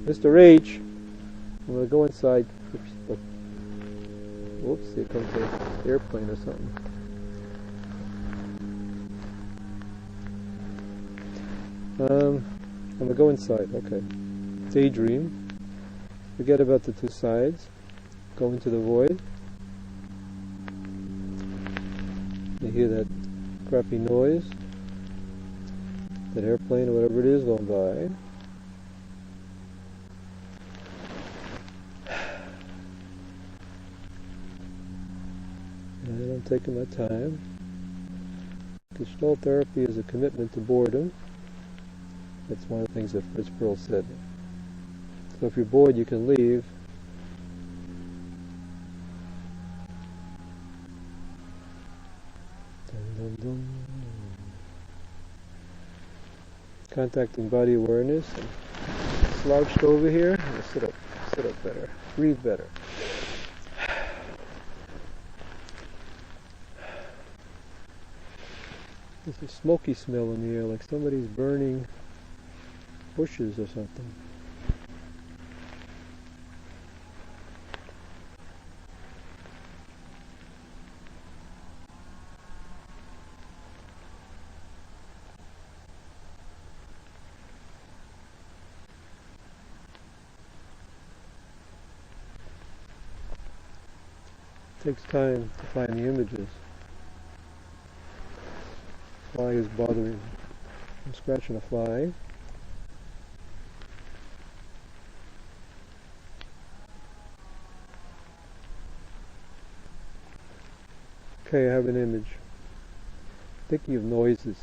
Mr. H, I'm going to go inside. Whoops, here comes an airplane or something. I'm going to go inside, okay. Daydream. Forget about the two sides. Go into the void. You hear that crappy noise. That airplane or whatever it is going by. And I'm taking my time. Gestalt therapy is a commitment to boredom. That's one of the things that Fritz Perls said. So if you're bored, you can leave. Dun, dun, dun. Contacting body awareness. And slouched over here. Sit up better. Breathe better. There's a smoky smell in the air, like somebody's burning bushes or something. It takes time to find the images. Fly is bothering me. I'm scratching a fly. Okay, I have an image. Thinking of noises.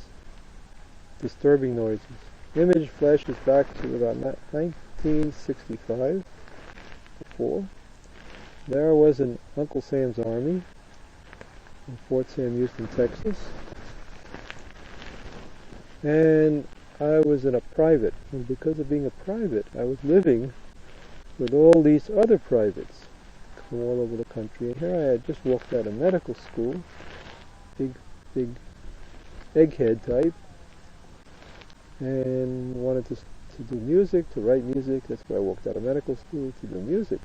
Disturbing noises. Image flashes back to about 1965. Before. There I was in Uncle Sam's army in Fort Sam Houston, Texas. And I was in a private, and because of being a private, I was living with all these other privates from all over the country. And here I had just walked out of medical school, big egghead type, and wanted to do music, to write music. That's why I walked out of medical school, to do music.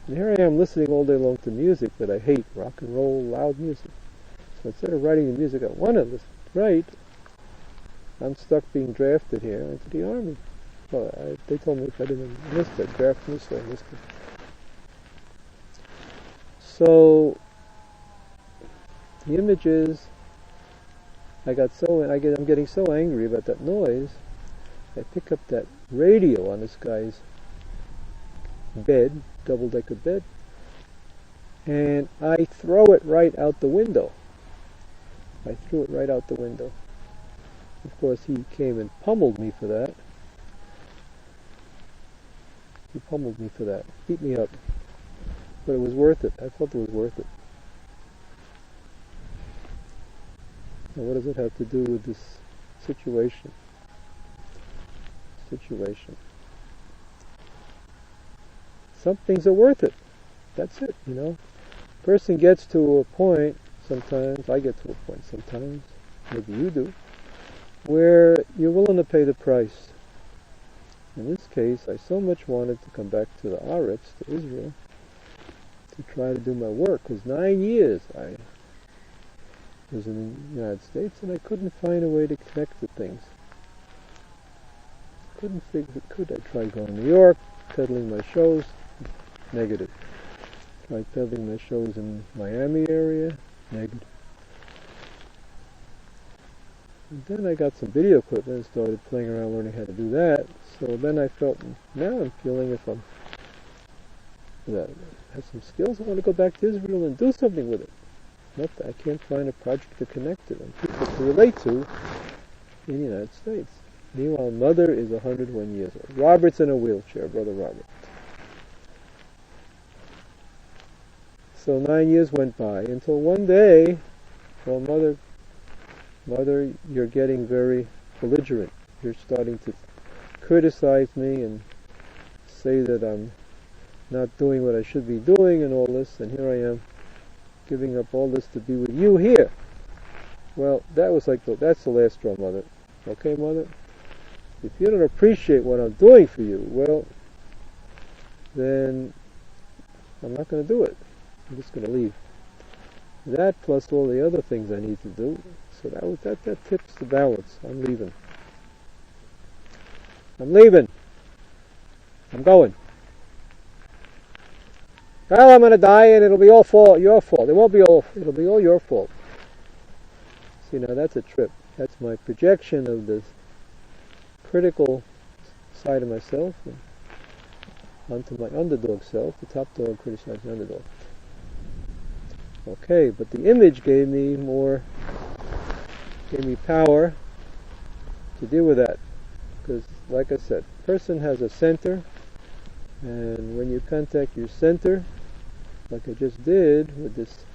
And here I am listening all day long to music that I hate, rock and roll, loud music. So instead of writing the music I want to write, I'm stuck being drafted here into the army. Well, they told me if I didn't enlist, I'd draft me, so I enlisted. So the image is, I'm getting so angry about that noise. I pick up that radio on this guy's bed, double-decker bed, and I throw it right out the window. I threw it right out the window. Of course, he came and pummeled me for that. He pummeled me for that. Beat me up. But it was worth it. I felt it was worth it. Now, what does it have to do with this situation? Some things are worth it. That's it, you know. Person gets to a point, sometimes, I get to a point sometimes, maybe you do, where you're willing to pay the price. In this case, I so much wanted to come back to the Aretz, to Israel, to try to do my work, because 9 years I was in the United States and I couldn't find a way to connect to things. Couldn't figure it could. I tried going to New York, peddling my shows, negative. Tried peddling my shows in Miami area, negative. And then I got some video equipment and started playing around learning how to do that. So then I felt, now I'm feeling if I have some skills, I want to go back to Israel and do something with it. Not that I can't find a project to connect it and people to relate to in the United States. Meanwhile, Mother is 101 years old. Robert's in a wheelchair, Brother Robert. So 9 years went by until one day, well, Mother, you're getting very belligerent. You're starting to criticize me and say that I'm not doing what I should be doing and all this, and here I am giving up all this to be with you here. Well, that was like, that's the last straw, Mother. Okay, Mother? If you don't appreciate what I'm doing for you, well, then I'm not going to do it. I'm just going to leave. That plus all the other things I need to do. So that tips the balance. I'm leaving. I'm leaving. I'm going. Well, I'm going to die and it'll be all your fault. It won't be all, it'll be all your fault. See, now that's a trip. That's my projection of this critical side of myself and onto my underdog self. The top dog criticizes the underdog. Okay, but the image gave me power to deal with that. Because, like I said, person has a center, and when you contact your center, like I just did with this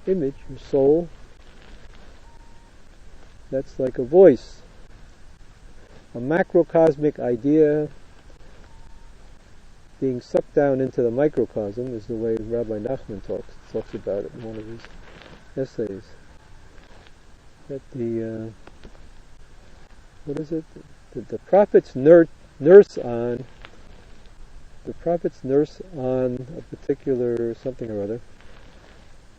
image, your soul, that's like a voice. A macrocosmic idea being sucked down into the microcosm is the way Rabbi Nachman talks about it in one of his essays. That the prophets nurse on a particular something or other.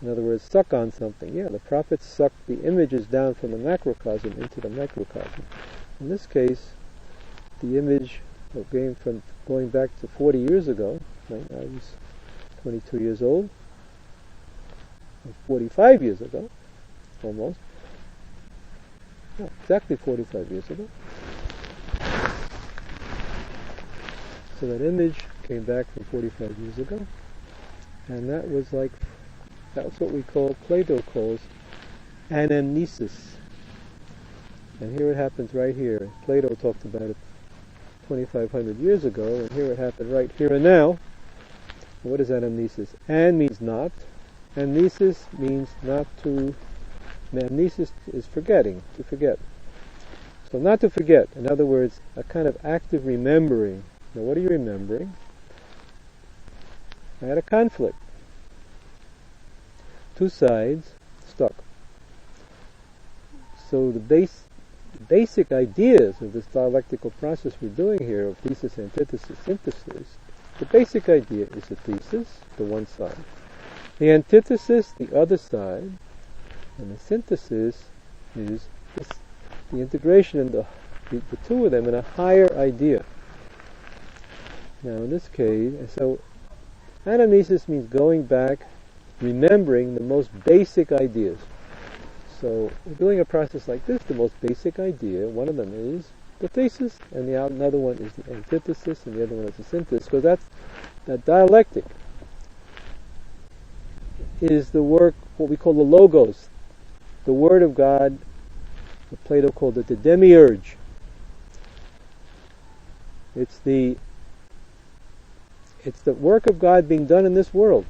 In other words, suck on something. Yeah, the prophets suck the images down from the macrocosm into the microcosm. In this case, the image of going back to 40 years ago, right? I was 22 years old, 45 years ago, almost. No, exactly 45 years ago. So that image came back from 45 years ago, and that's what we call, Plato calls, anamnesis. And here it happens right here. Plato talked about it 2,500 years ago, and here it happened right here and now. What is anamnesis? An means not. Amnesis means not to. Amnesis is forgetting, to forget. So not to forget. In other words, a kind of active remembering. Now what are you remembering? I had a conflict. Two sides stuck. So the basic ideas of this dialectical process we're doing here of thesis, antithesis, synthesis, the basic idea is a thesis, the one side. The antithesis, the other side, and the synthesis is the integration of the two of them in a higher idea. Now in this case, so anamnesis means going back, remembering the most basic ideas. So we're doing a process like this, the most basic idea, one of them is the thesis, and another one is the antithesis, and the other one is the synthesis, because that dialectic is the work, what we call the logos, the word of God. Plato called it the demiurge. It's the work of God being done in this world.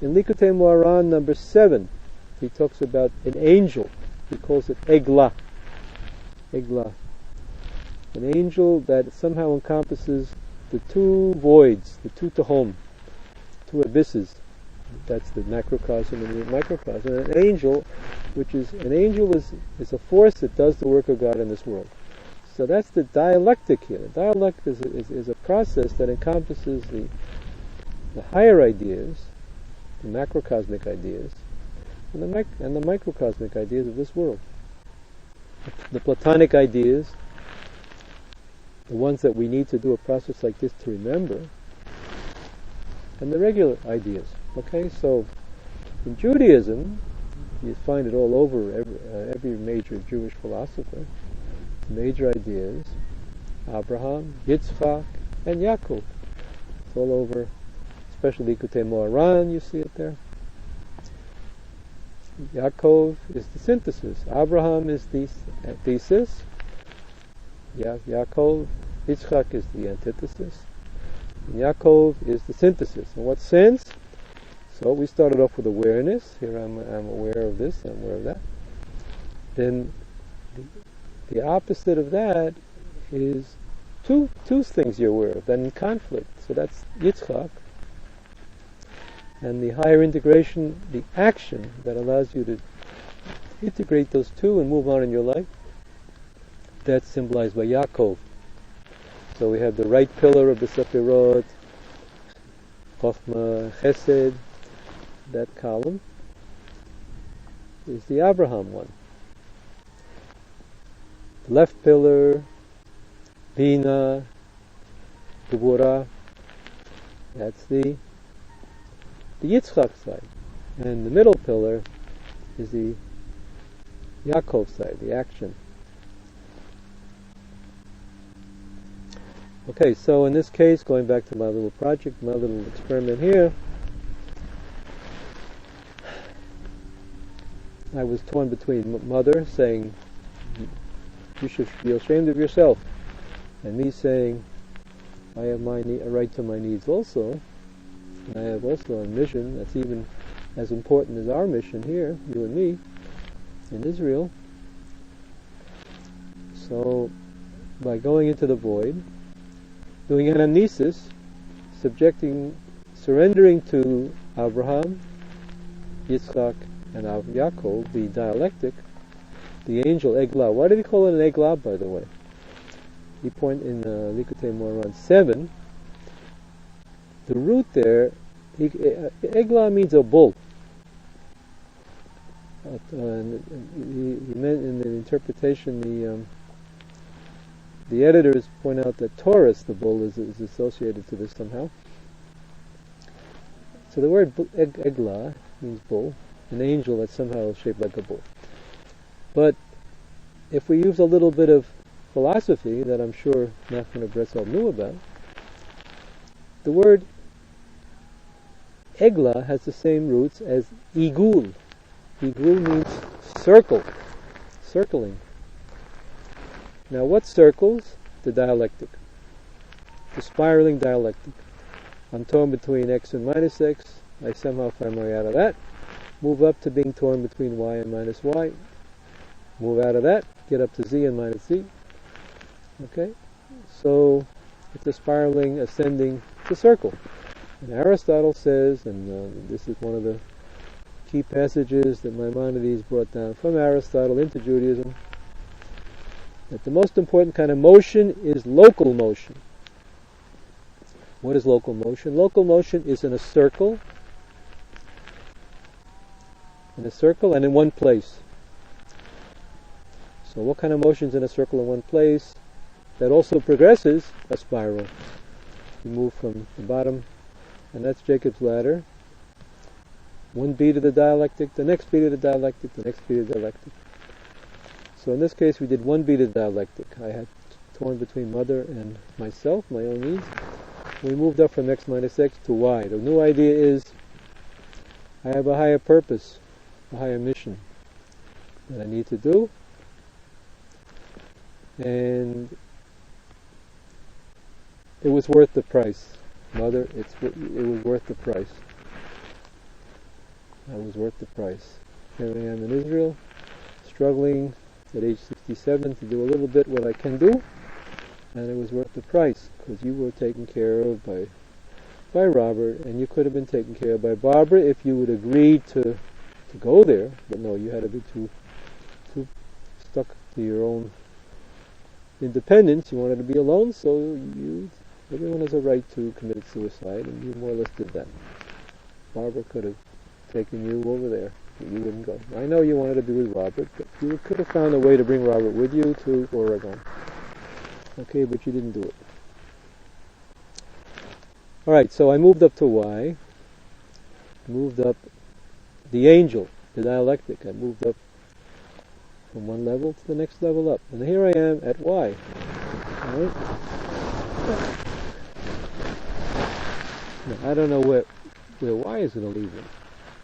In Likutei Moharan number 7, he talks about an angel. He calls it Eglah. Eglah. An angel that somehow encompasses the two voids, the two tehom, two abysses. That's the macrocosm and the microcosm. And an angel is a force that does the work of God in this world. So that's the dialectic here. The dialectic is a process that encompasses the higher ideas, the macrocosmic ideas, and the microcosmic ideas of this world. The Platonic ideas, the ones that we need to do a process like this to remember, and the regular ideas. Okay, so in Judaism, you find it all over every major Jewish philosopher. Major ideas: Abraham, Yitzchak, and Yaakov. It's all over, especially Likutei Moharan, you see it there. Yaakov is the synthesis. Abraham is the thesis. Yaakov, Yitzchak is the antithesis. And Yaakov is the synthesis. In what sense? So we started off with awareness. Here I'm aware of this, I'm aware of that. Then the opposite of that is two things you're aware of, then in conflict. So that's Yitzchak. And the higher integration, the action that allows you to integrate those two and move on in your life, that's symbolized by Yaakov. So we have the right pillar of the Sefirot, Chochmah, Chesed, that column is the Abraham one. The left pillar, Bina, Gevurah, that's the Yitzchak side. And the middle pillar is the Yaakov side, the action. Okay, so in this case, going back to my little project, my little experiment here, I was torn between mother saying, you should feel ashamed of yourself, and me saying, I have a right to my needs also, and I have also a mission that's even as important as our mission here, you and me, in Israel. So, by going into the void, doing anamnesis, surrendering to Abraham, Yitzchak, and Yaakov, the dialectic, the angel Eglah. Why do we call it an Eglah, by the way? You point in Likutei Moharan 7, the root there, Eglah means a bull. He meant in the interpretation, the editors point out that Taurus, the bull, is associated to this somehow. So the word Eglah means bull, an angel that's somehow shaped like a bull. But if we use a little bit of philosophy that I'm sure Nachman of Breslav knew about, the word Eglah has the same roots as Igul. Igul means circle, circling. Now what circles? The dialectic, the spiraling dialectic. I'm torn between x and minus x, I somehow find my way out of that, move up to being torn between y and minus y, move out of that, get up to z and minus z. Okay? So it's a spiraling, ascending, it's a circle. And Aristotle says, and this is one of the key passages that Maimonides brought down from Aristotle into Judaism, that the most important kind of motion is local motion. What is local motion? Local motion is in a circle and in one place. So what kind of motion is in a circle in one place that also progresses? A spiral. You move from the bottom, and that's Jacob's ladder. One beat of the dialectic, the next beat of the dialectic, the next beat of the dialectic. So in this case we did one beat of the dialectic. I had torn between mother and myself, my own needs. We moved up from x minus x to y. The new idea is I have a higher purpose, a higher mission that I need to do, and it was worth the price. Mother, it was worth the price. I was worth the price. Here I am in Israel, struggling at age 67 to do a little bit what I can do, and it was worth the price, because you were taken care of by Robert, and you could have been taken care of by Barbara if you would agree to go there, but no, you had to be too stuck to your own independence. You wanted to be alone, so everyone has a right to commit suicide, and you more or less did that. Barbara could have taken you over there, but you wouldn't go. I know you wanted to be with Robert, but you could have found a way to bring Robert with you to Oregon. Okay, but you didn't do it. Alright, so I moved up to Y, moved up the angel, the dialectic. I moved up from one level to the next level up. And here I am at Y. Alright? Now, I don't know where Y is going to lead me.